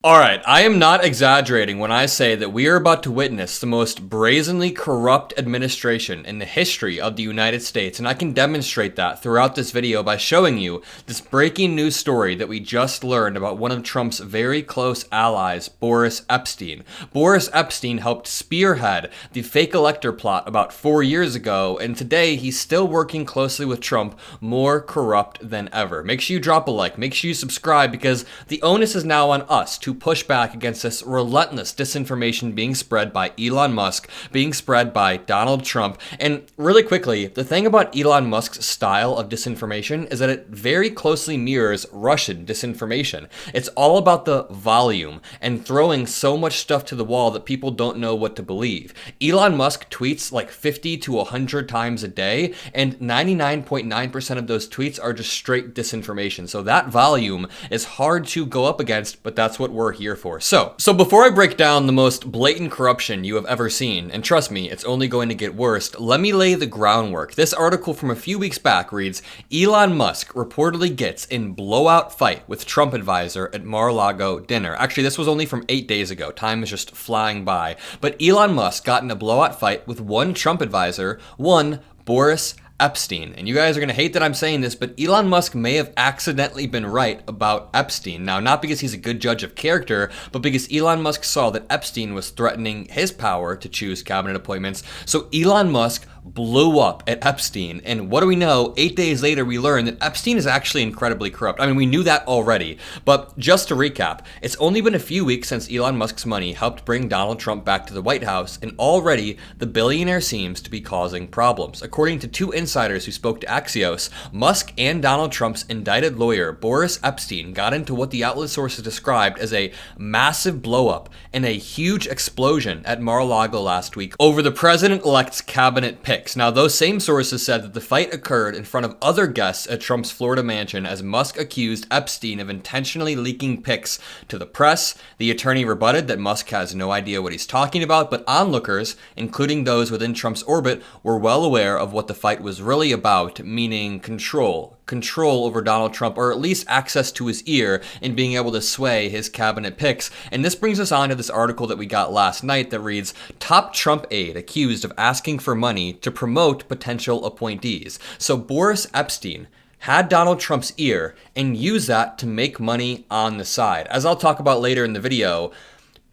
Alright, I am not exaggerating when I say that we are about to witness the most brazenly corrupt administration in the history of the United States, and I can demonstrate that throughout this video by showing you this breaking news story that we just learned about one of Trump's very close allies, Boris Epstein. Boris Epstein helped spearhead the fake elector plot about 4 years ago, and today he's still working closely with Trump, more corrupt than ever. Make sure you drop a like, make sure you subscribe, because the onus is now on us to push back against this relentless disinformation being spread by Elon Musk, being spread by Donald Trump. And really quickly, the thing about Elon Musk's style of disinformation is that it very closely mirrors Russian disinformation. It's all about the volume and throwing so much stuff to the wall that people don't know what to believe. Elon Musk tweets like 50 to 100 times a day, and 99.9% of those tweets are just straight disinformation. So that volume is hard to go up against, but that's what we're here for. So before I break down the most blatant corruption you have ever seen, and trust me, it's only going to get worse, let me lay the groundwork. This article from a few weeks back reads, Elon Musk reportedly gets in blowout fight with Trump advisor at Mar-a-Lago dinner. Actually, this was only from 8 days ago. Time is just flying by. But Elon Musk got in a blowout fight with one Trump advisor, one Boris Epstein. And you guys are going to hate that I'm saying this, but Elon Musk may have accidentally been right about Epstein. Now, not because he's a good judge of character, but because Elon Musk saw that Epstein was threatening his power to choose cabinet appointments. So Elon Musk blew up at Epstein. And what do we know? 8 days later, we learned that Epstein is actually incredibly corrupt. I mean, we knew that already. But just to recap, it's only been a few weeks since Elon Musk's money helped bring Donald Trump back to the White House, and already the billionaire seems to be causing problems. According to two insiders who spoke to Axios, Musk and Donald Trump's indicted lawyer, Boris Epstein, got into what the outlet sources described as a massive blowup and a huge explosion at Mar-a-Lago last week over the president-elect's cabinet picks. Now, those same sources said that the fight occurred in front of other guests at Trump's Florida mansion as Musk accused Epstein of intentionally leaking pics to the press. The attorney rebutted that Musk has no idea what he's talking about, but onlookers, including those within Trump's orbit, were well aware of what the fight was really about, meaning control over Donald Trump, or at least access to his ear and being able to sway his cabinet picks. And this brings us on to this article that we got last night that reads, top Trump aide accused of asking for money to promote potential appointees. So Boris Epstein had Donald Trump's ear and used that to make money on the side. As I'll talk about later in the video,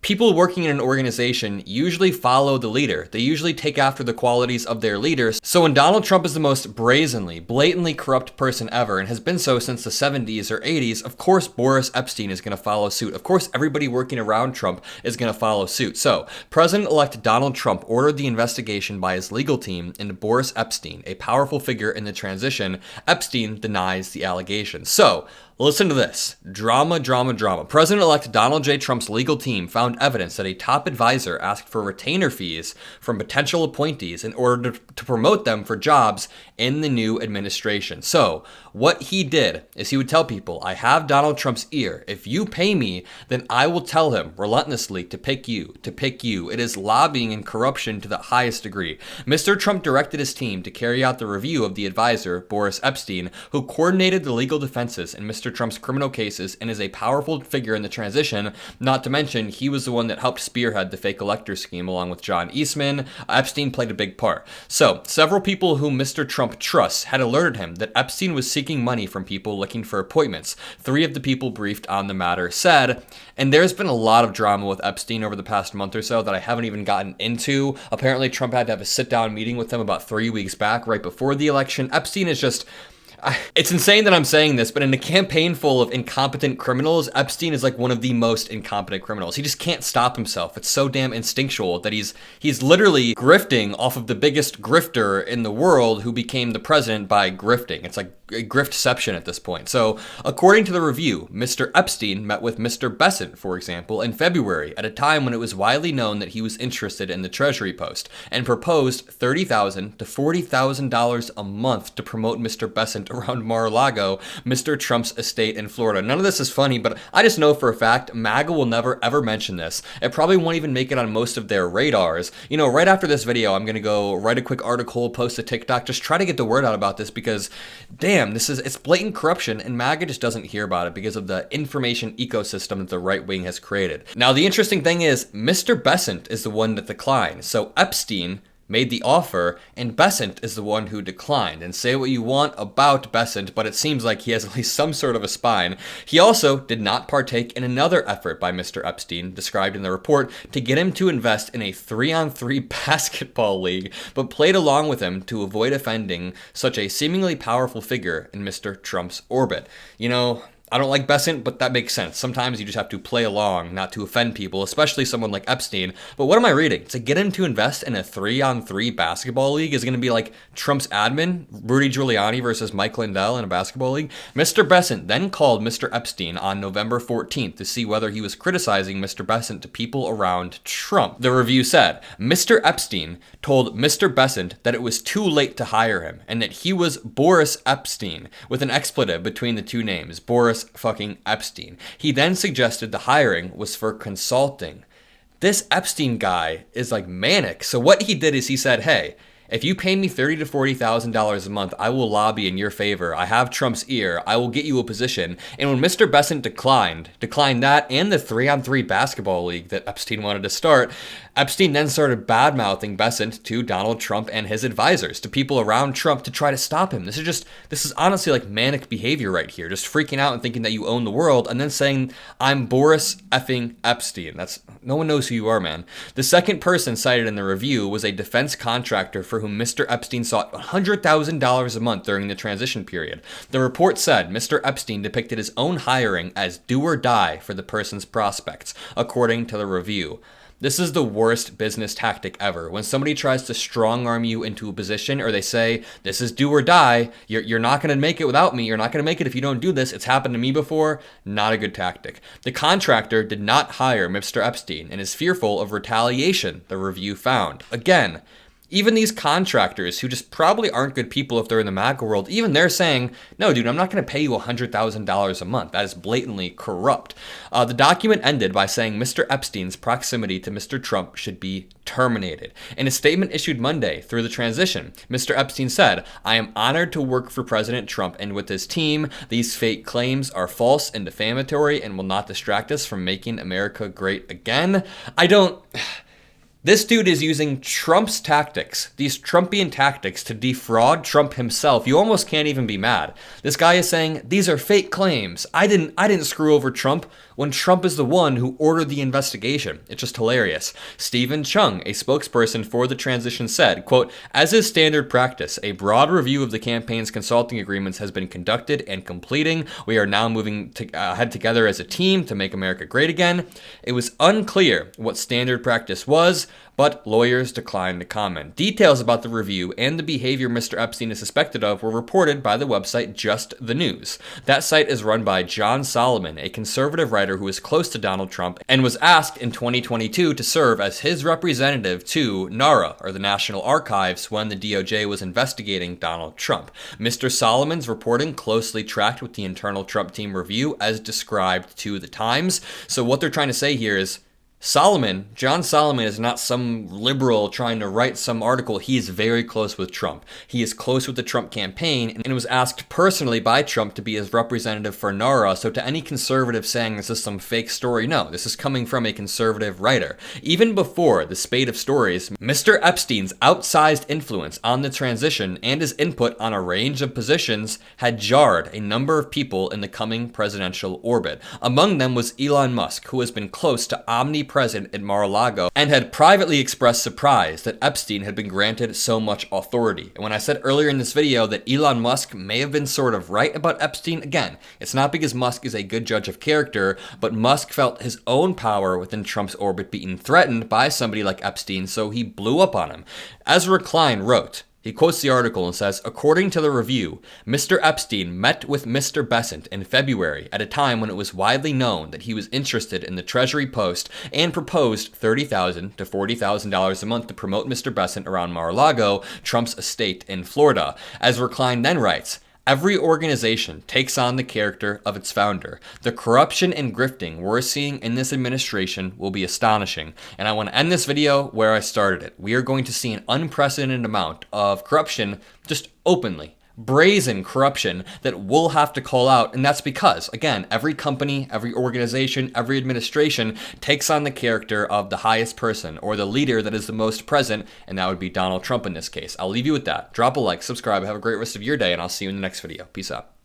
people working in an organization usually follow the leader. They usually take after the qualities of their leaders. So when Donald Trump is the most brazenly, blatantly corrupt person ever, and has been so since the 70s or 80s, of course Boris Epstein is going to follow suit. Of course everybody working around Trump is going to follow suit. So President-elect Donald Trump ordered the investigation by his legal team into Boris Epstein, a powerful figure in the transition. Epstein denies the allegations. So listen to this. Drama, drama, drama. President-elect Donald J. Trump's legal team found evidence that a top advisor asked for retainer fees from potential appointees in order to promote them for jobs in the new administration. So what he did is he would tell people, I have Donald Trump's ear. If you pay me, then I will tell him relentlessly to pick you, to pick you. It is lobbying and corruption to the highest degree. Mr. Trump directed his team to carry out the review of the advisor, Boris Epstein, who coordinated the legal defenses in Mr. Trump's criminal cases and is a powerful figure in the transition. Not to mention, he was the one that helped spearhead the fake elector scheme along with John Eastman. Epstein played a big part. So, several people whom Mr. Trump trusts had alerted him that Epstein was seeking money from people looking for appointments. 3 of the people briefed on the matter said, and there's been a lot of drama with Epstein over the past month or so that I haven't even gotten into. Apparently, Trump had to have a sit-down meeting with him about 3 weeks back, right before the election. Epstein is just... It's insane that I'm saying this, but in a campaign full of incompetent criminals, Epstein is like one of the most incompetent criminals. He just can't stop himself. It's so damn instinctual that he's literally grifting off of the biggest grifter in the world who became the president by grifting. It's like griftception at this point. So, according to the review, Mr. Epstein met with Mr. Besant, for example, in February at a time when it was widely known that he was interested in the Treasury post and proposed $30,000 to $40,000 a month to promote Mr. Besant around Mar-a-Lago, Mr. Trump's estate in Florida. None of this is funny, but I just know for a fact MAGA will never ever mention this. It probably won't even make it on most of their radars. You know, right after this video, I'm going to go write a quick article, post a TikTok, just try to get the word out about this because, damn, bam, it's blatant corruption, and MAGA just doesn't hear about it because of the information ecosystem that the right wing has created. Now, the interesting thing is, Mr. Besant is the one that declined. So Epstein made the offer, and Besant is the one who declined. And say what you want about Besant, but it seems like he has at least some sort of a spine. He also did not partake in another effort by Mr. Epstein, described in the report, to get him to invest in a 3-on-3 basketball league, but played along with him to avoid offending such a seemingly powerful figure in Mr. Trump's orbit. You know, I don't like Besant, but that makes sense. Sometimes you just have to play along, not to offend people, especially someone like Epstein. But what am I reading? To get him to invest in a 3-on-3 basketball league is going to be like Trump's admin, Rudy Giuliani versus Mike Lindell in a basketball league. Mr. Besant then called Mr. Epstein on November 14th to see whether he was criticizing Mr. Besant to people around Trump. The review said, Mr. Epstein told Mr. Besant that it was too late to hire him and that he was Boris Epstein, with an expletive between the two names, Boris fucking Epstein. He then suggested the hiring was for consulting. This Epstein guy is like manic. So what he did is he said, hey, if you pay me $30,000 to $40,000 a month, I will lobby in your favor. I have Trump's ear. I will get you a position. And when Mr. Besant declined that and the 3-on-3 basketball league that Epstein wanted to start, Epstein then started bad-mouthing Besant to Donald Trump and his advisors, to people around Trump, to try to stop him. This is honestly like manic behavior right here, just freaking out and thinking that you own the world, and then saying, I'm Boris effing Epstein. No one knows who you are, man. The second person cited in the review was a defense contractor for whom Mr. Epstein sought $100,000 a month during the transition period. The report said Mr. Epstein depicted his own hiring as do or die for the person's prospects, according to the review. This is the worst business tactic ever. When somebody tries to strong arm you into a position, or they say, this is do or die, you're not going to make it without me, you're not going to make it if you don't do this, it's happened to me before, not a good tactic. The contractor did not hire Mr. Epstein and is fearful of retaliation, the review found. Again, even these contractors, who just probably aren't good people if they're in the MAGA world, even they're saying, no, dude, I'm not going to pay you $100,000 a month. That is blatantly corrupt. The document ended by saying Mr. Epstein's proximity to Mr. Trump should be terminated. In a statement issued Monday through the transition, Mr. Epstein said, I am honored to work for President Trump and with his team. These fake claims are false and defamatory and will not distract us from making America great again. This dude is using Trump's tactics, these Trumpian tactics, to defraud Trump himself. You almost can't even be mad. This guy is saying, these are fake claims. I didn't screw over Trump, when Trump is the one who ordered the investigation. It's just hilarious. Stephen Chung, a spokesperson for the transition, said, quote, as is standard practice, a broad review of the campaign's consulting agreements has been conducted and completing. We are now moving ahead together as a team to make America great again. It was unclear what standard practice was, but lawyers declined to comment. Details about the review and the behavior Mr. Epstein is suspected of were reported by the website Just the News. That site is run by John Solomon, a conservative writer who is close to Donald Trump and was asked in 2022 to serve as his representative to NARA, or the National Archives, when the DOJ was investigating Donald Trump. Mr. Solomon's reporting closely tracked with the internal Trump team review as described to the Times. So what they're trying to say here is, John Solomon is not some liberal trying to write some article. He is very close with Trump. He is close with the Trump campaign and was asked personally by Trump to be his representative for NARA. So to any conservative saying this is some fake story, no, this is coming from a conservative writer. Even before the spate of stories, Mr. Epstein's outsized influence on the transition and his input on a range of positions had jarred a number of people in the coming presidential orbit. Among them was Elon Musk, who has been close to omnipresent at Mar-a-Lago and had privately expressed surprise that Epstein had been granted so much authority. And when I said earlier in this video that Elon Musk may have been sort of right about Epstein, again, it's not because Musk is a good judge of character, but Musk felt his own power within Trump's orbit being threatened by somebody like Epstein, so he blew up on him. Ezra Klein wrote, he quotes the article and says, according to the review, Mr. Epstein met with Mr. Besant in February at a time when it was widely known that he was interested in the Treasury post and proposed $30,000 to $40,000 a month to promote Mr. Besant around Mar-a-Lago, Trump's estate in Florida. Ezra Klein then writes, every organization takes on the character of its founder. The corruption and grifting we're seeing in this administration will be astonishing. And I want to end this video where I started it. We are going to see an unprecedented amount of corruption just openly brazen corruption that we'll have to call out. And that's because, again, every company, every organization, every administration takes on the character of the highest person or the leader that is the most present, and that would be Donald Trump in this case. I'll leave you with that. Drop a like, subscribe, have a great rest of your day, and I'll see you in the next video. Peace out.